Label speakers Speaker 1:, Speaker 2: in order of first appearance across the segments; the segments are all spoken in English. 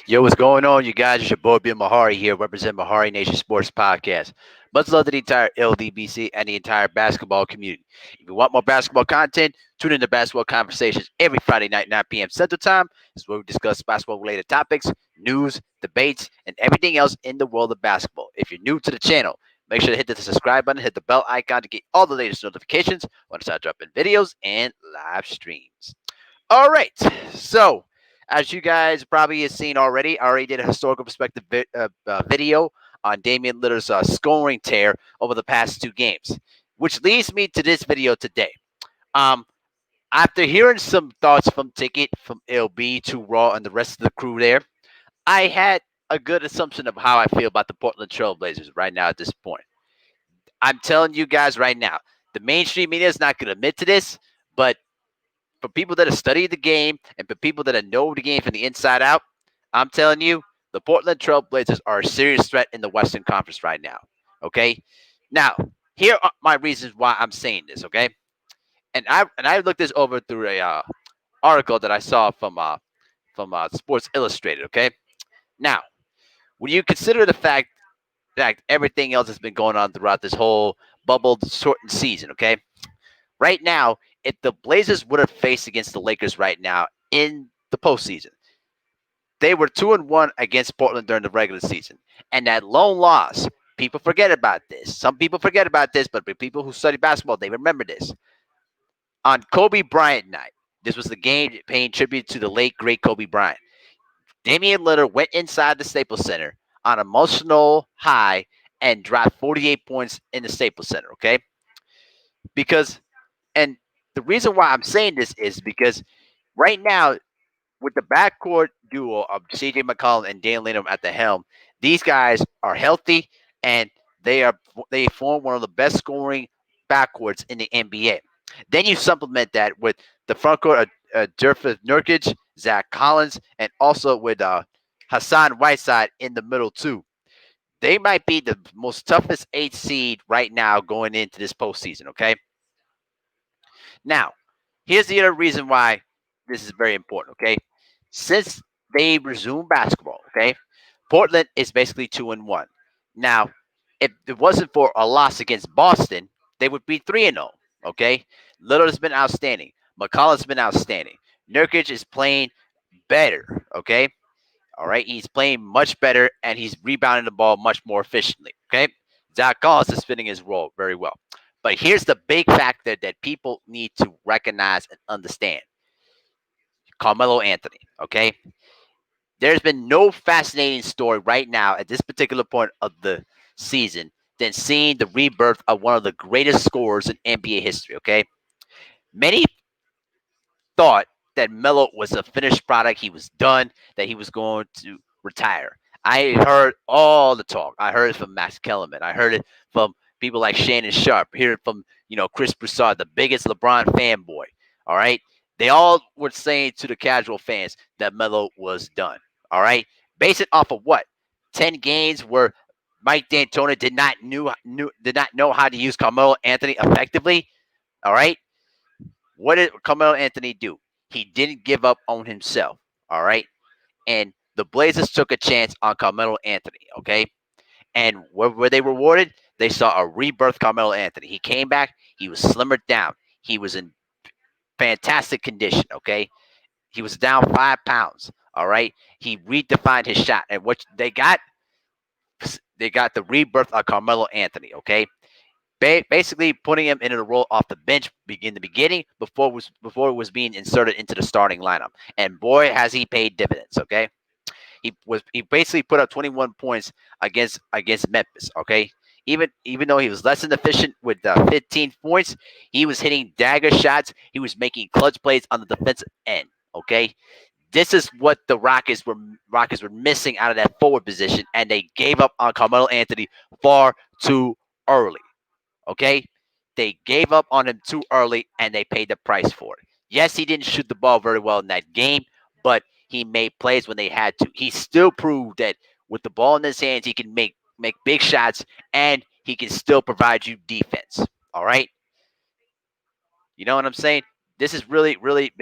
Speaker 1: Yo, what's going on, you guys? It's your boy Bill Mahari here, representing Mahari Nation Sports Podcast. Much love to the entire LDBC and the entire basketball community. If you want more basketball content, tune in to Basketball Conversations every Friday night, 9 p.m. Central Time. This is where we discuss basketball-related topics, news, debates, and everything else in the world of basketball. If you're new to the channel, make sure to hit the subscribe button, hit the bell icon to get all the latest notifications when I start dropping videos and live streams. All right, so as you guys probably have seen already, I already did a historical perspective video on Damian Lillard's scoring tear over the past two games, which leads me to this video today. Um, After hearing some thoughts from Ticket, from LB to Raw, and the rest of the crew there, I had a good assumption of how I feel about the Portland Trailblazers right now at this point. I'm telling you guys right now, the mainstream media is not going to admit to this, but for people that have studied the game and for people that know the game from the inside out, I'm telling you, the Portland Trail Blazers are a serious threat in the Western Conference right now. Okay, now here are my reasons why I'm saying this. Okay, and I looked this over through a article that I saw from Sports Illustrated. Okay, now when you consider the fact everything else has been going on throughout this whole bubble shortened season. Okay, right now, if the Blazers would have faced against the Lakers right now in the postseason, they were 2-1 against Portland during the regular season. And that lone loss, people forget about this. Some people forget about this, but for people who study basketball, they remember this. On Kobe Bryant night, this was the game paying tribute to the late, great Kobe Bryant. Damian Lillard went inside the Staples Center on emotional high and dropped 48 points in the Staples Center, okay? Because, and the reason why I'm saying this is because right now, with the backcourt duo of CJ McCollum and Damian Lillard at the helm, these guys are healthy and they form one of the best scoring backcourts in the NBA. Then you supplement that with the front court of Durf Nurkic, Zach Collins, and also with Hassan Whiteside in the middle too. They might be the most toughest eighth seed right now going into this postseason. Okay, now here's the other reason why this is very important. Okay, since they resumed basketball, okay, Portland is basically 2-1. Now, if it wasn't for a loss against Boston, they would be 3-0. Okay, Lillard has been outstanding. McCollum's been outstanding. Nurkic is playing better. Okay, all right, he's playing much better and he's rebounding the ball much more efficiently. Okay, Zach Collins is fitting his role very well. But here's the big factor that people need to recognize and understand: Carmelo Anthony. Okay, there's been no fascinating story right now at this particular point of the season than seeing the rebirth of one of the greatest scorers in NBA history. Okay, many thought that Melo was a finished product. He was done. That he was going to retire. I heard all the talk. I heard it from Max Kellerman. I heard it from people like Shannon Sharp. I heard it from Chris Broussard, the biggest LeBron fanboy. All right, they all were saying to the casual fans that Melo was done. All right, base it off of what 10 games where Mike D'Antoni did not know how to use Carmelo Anthony effectively. All right, what did Carmelo Anthony do? He didn't give up on himself. All right. And the Blazers took a chance on Carmelo Anthony. Okay. And what were they rewarded? They saw a rebirth Carmelo Anthony. He came back. He was slimmered down. He was in fantastic condition. Okay. He was down 5 pounds. All right. He redefined his shot. And what they got the rebirth of Carmelo Anthony. Okay. Basically putting him into the role off the bench in the beginning before it was being inserted into the starting lineup. And boy, has he paid dividends. Okay, he basically put up 21 points against Memphis. Okay, even though he was less than efficient with 15 points, he was hitting dagger shots. He was making clutch plays on the defensive end. Okay, this is what the Rockets were missing out of that forward position, and they gave up on Carmelo Anthony far too early. Okay? They gave up on him too early and they paid the price for it. Yes, he didn't shoot the ball very well in that game, but he made plays when they had to. He still proved that with the ball in his hands, he can make big shots and he can still provide you defense. All right? You know what I'm saying? This is really, really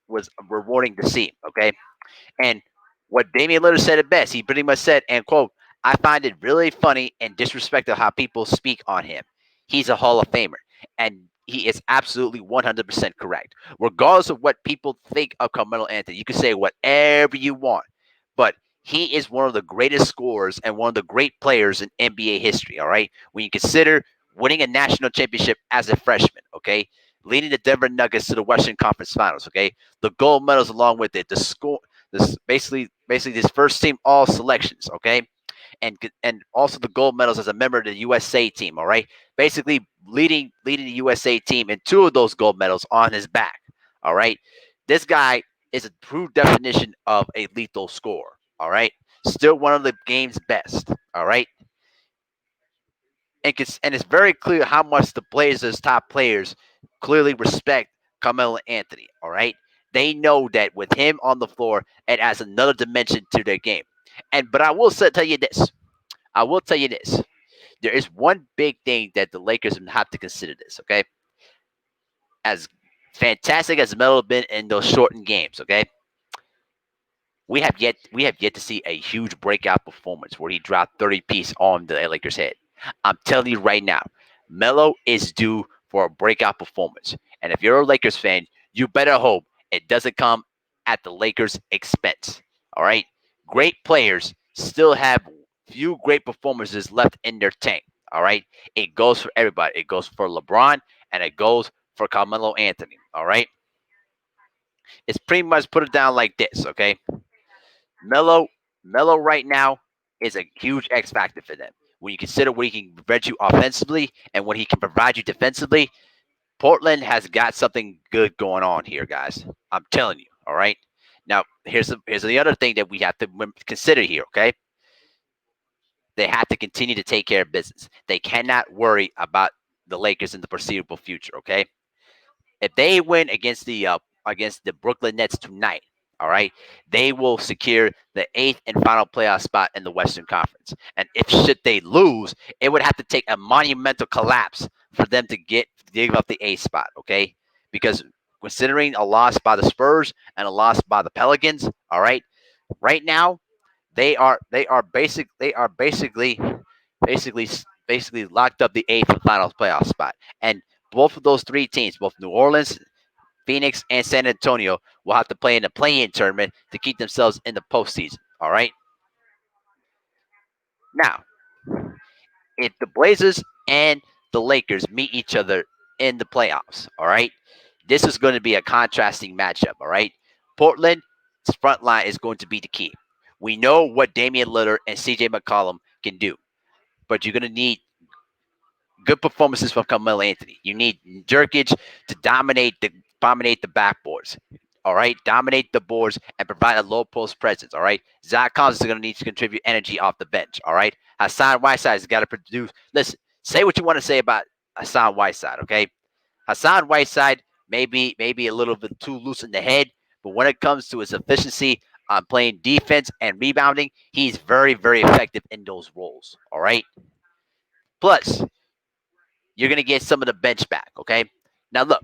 Speaker 1: was rewarding to see. Okay? And What Damian Lillard said it best. He pretty much said, and quote, I find it really funny and disrespectful how people speak on him. He's a Hall of Famer. And he is absolutely 100% correct. Regardless of what people think of Carmelo Anthony, you can say whatever you want. But he is one of the greatest scorers and one of the great players in NBA history, all right? When you consider winning a national championship as a freshman, okay? Leading the Denver Nuggets to the Western Conference Finals, okay? The gold medals along with it, the score, this basically this first team all selections, okay, and also the gold medals as a member of the USA team. All right, basically leading the USA team and two of those gold medals on his back. All right, this guy is a true definition of a lethal scorer. All right, still one of the game's best. All right, and it's very clear how much the Blazers' top players clearly respect Carmelo Anthony. All right, they know that with him on the floor, it adds another dimension to their game. And but I will tell you this. I will tell you this. There is one big thing that the Lakers have to consider. This, okay? As fantastic as Melo been in those shortened games, okay? We have yet to see a huge breakout performance where he dropped 30 piece on the Lakers' head. I'm telling you right now, Melo is due for a breakout performance. And if you're a Lakers fan, you better hope it doesn't come at the Lakers' expense. All right? Great players still have few great performances left in their tank. All right? It goes for everybody. It goes for LeBron and it goes for Carmelo Anthony. All right? It's pretty much put it down like this, okay? Melo, Melo right now is a huge X factor for them. When you consider what he can prevent you offensively and what he can provide you defensively, Portland has got something good going on here, guys. I'm telling you. All right. Now, here's the other thing that we have to consider here. Okay, they have to continue to take care of business. They cannot worry about the Lakers in the foreseeable future. Okay, if they win against the Brooklyn Nets tonight, all right, they will secure the eighth and final playoff spot in the Western Conference. And if should they lose, it would have to take a monumental collapse for them to give up the eighth spot. Okay, because considering a loss by the Spurs and a loss by the Pelicans, all right, right now they are basically basically locked up the eighth and final playoff spot. And both of those three teams, both New Orleans, Phoenix, and San Antonio, will have to play in the play-in tournament to keep themselves in the postseason. All right. Now, if the Blazers and the Lakers meet each other in the playoffs, all right, this is going to be a contrasting matchup. All right, Portland's front line is going to be the key. We know what Damian Lillard and CJ McCollum can do, but you're going to need good performances from Carmelo Anthony. You need Jerkic to dominate the backboards. All right, dominate the boards and provide a low post presence. All right, Zach Collins is going to need to contribute energy off the bench. All right, Hassan Whiteside has got to produce. Listen, say what you want to say about Hassan Whiteside. Okay, Hassan Whiteside maybe a little bit too loose in the head, but when it comes to his efficiency on playing defense and rebounding, he's very effective in those roles. All right. Plus, you're going to get some of the bench back. Okay. Now, look,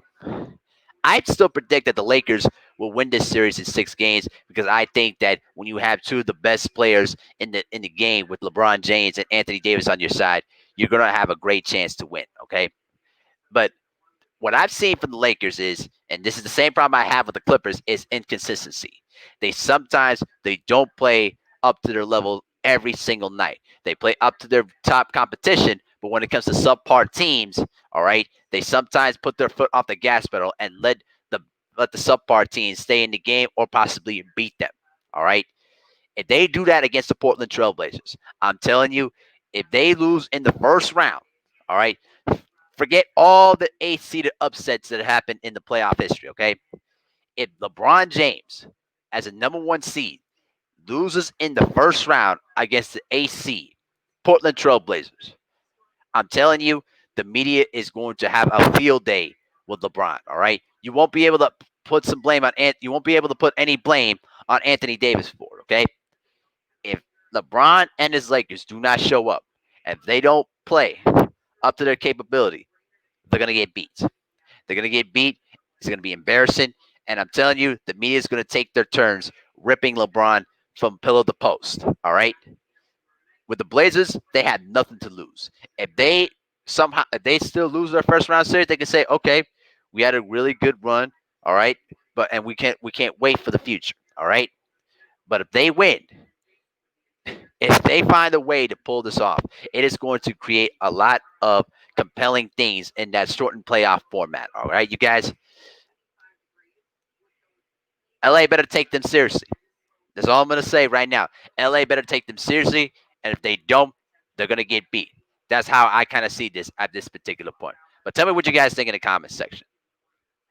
Speaker 1: I'd still predict that the Lakers will win this series in 6 games because I think that when you have two of the best players in the game with LeBron James and Anthony Davis on your side, you're going to have a great chance to win. Okay. But what I've seen from the Lakers is, and this is the same problem I have with the Clippers, is inconsistency. They don't play up to their level every single night. They play up to their top competition, but when it comes to subpar teams, all right, they sometimes put their foot off the gas pedal and the let the subpar teams stay in the game or possibly beat them. All right. If they do that against the Portland Trailblazers, I'm telling you, if they lose in the first round, all right, forget all the eighth seeded upsets that happened in the playoff history, okay? If LeBron James, as a number one seed, loses in the first round against the eighth seed, Portland Trailblazers, I'm telling you, the media is going to have a field day with LeBron, all right? You won't be able to put some blame on you won't be able to put any blame on Anthony Davis for it, okay? If LeBron and his Lakers do not show up, if they don't play up to their capability, they're going to get beat. They're going to get beat. It's going to be embarrassing. And I'm telling you, the media is going to take their turns ripping LeBron from pillow to post. All right. With the Blazers, they had nothing to lose. If they still lose their first round series, they can say, okay, we had a really good run. All right. And we can't wait for the future. All right. But if they win, if they find a way to pull this off, it is going to create a lot of compelling things in that shortened playoff format. All right, you guys, LA better take them seriously. That's all I'm going to say right now. LA better take them seriously, and if they don't, they're going to get beat. That's how I kind of see this at this particular point. But tell me what you guys think in the comments section.